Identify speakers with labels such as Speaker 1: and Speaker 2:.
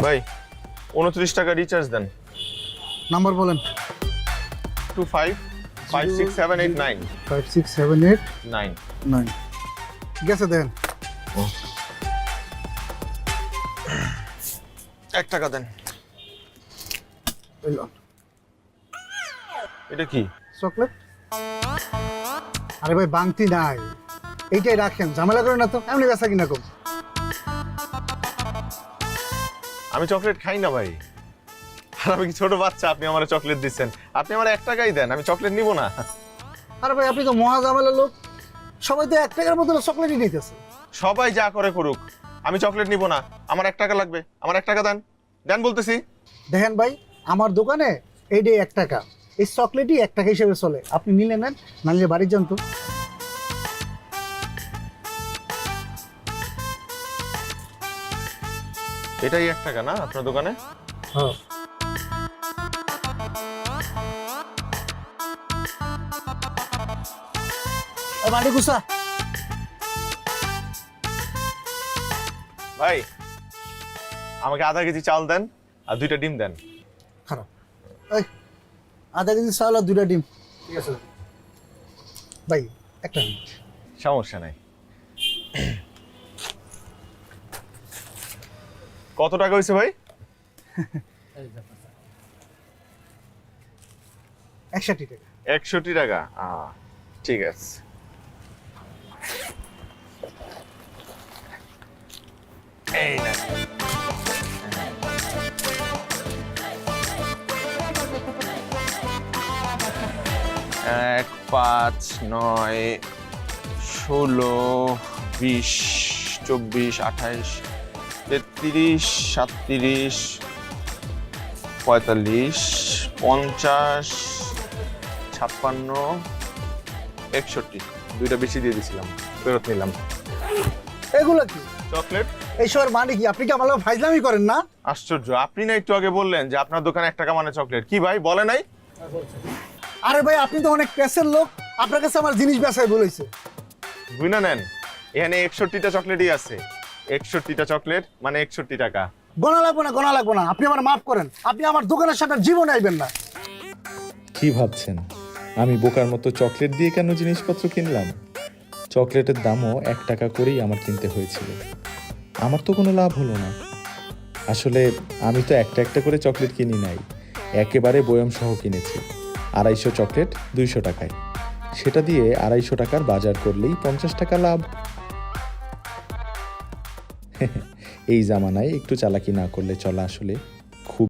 Speaker 1: ভাই 29 টাকা রিচার্জ দেন।
Speaker 2: নাম্বার বলেন।
Speaker 1: 25 56789
Speaker 2: 56789
Speaker 1: 9
Speaker 2: গেছে দেন।
Speaker 1: 1 টাকা দেন।
Speaker 2: এই লন।
Speaker 1: এটা কি?
Speaker 2: চকলেট। আরে ভাই বাংতি নাই, এইটাই রাখেন, ঝামেলা করেন না তো, এমনি বেচা কিনা কম।
Speaker 1: আমি চকলেট খাই না ভাই। আর আমি কি ছোট বাচ্চা আপনি আমার চকলেট দিচ্ছেন? আপনি আমার 1 টাকাই দেন, আমি চকলেট নিব না।
Speaker 2: আরে ভাই আপনি তো মহা ঝামেলার লোক, সবাই তো 1 টাকার বদলে চকলেটই নিতেছে।
Speaker 1: সবাই যা করে করুক, আমি চকলেট নিব না। আমার 1 টাকা লাগবে, আমার 1 টাকা দেন। দেন বলতেছি।
Speaker 2: দেখেন ভাই, আমার দোকানে এইটাই 1 টাকা, এই চকলেটই 1 টাকা হিসেবে চলে। আপনি নিলে নেন, না নিলে বাড়ির যান তো।
Speaker 1: এটাই 1 টাকা না আপনার দোকানে?
Speaker 2: হ্যাঁ। বাড়ি গুছা।
Speaker 1: ভাই আমাকে আধা কেজি চাল দেন আর 2টা ডিম দেন।
Speaker 2: খারাপ। এই আধা কেজি চাল আর 2টা ডিম। ঠিক আছে ভাই, একটা মিনিট।
Speaker 1: সমস্যা নাই। কত টাকা হয়েছে ভাই?
Speaker 2: 61 টাকা।
Speaker 1: 61 টাকা। ঠিক আছে। এই না, 1 5 9 16 20 24 28 33 37 45 50 56 61। 2টা বেশি দিয়ে দিছিলাম, ফেরত নিলাম।
Speaker 2: এগুলো কি?
Speaker 1: চকলেট।
Speaker 2: এইসবের মানে কি? আপনি কি আমার লোক ফাইজলামি করেন না?
Speaker 1: আশ্চর্য, আপনি না একটু আগে বললেন যে আপনার দোকানে 1 টাকা মানে চকলেট। কি ভাই বলে নাই?
Speaker 2: আরে ভাই আপনি তো অনেক প্রেসের লোক, আপনার কাছে আমার জিনিস বেচাই বলেছে।
Speaker 1: বুঝনা নেন, এখানে 61টা চকলেটই আছে। 61টা চকলেট মানে 61 টাকা।
Speaker 2: গোনা লাগবো না, গোনা লাগবো না, আপনি আমার মাফ করেন। আপনি আমার দোকানের সাথে জীবনে আইবেন না।
Speaker 3: কি ভাবছেন আমি বোকার মতো চকলেট দিয়ে কেন জিনিসপত্র কিনলাম? চকলেটের দামও 1 টাকা করেই আমার কিনতে হয়েছিল। আমার তো কোনো লাভ হলো না। আসলে আমি তো একটা একটা করে চকলেট কিনি নাই, একেবারে বয়ম সহ কিনেছি। 250 চকলেট 200 টাকায়। সেটা দিয়ে 250 টাকার বাজার করলেই 50 টাকা লাভ। এই জামানায় একটু চালাকি না করলে চলা আসলে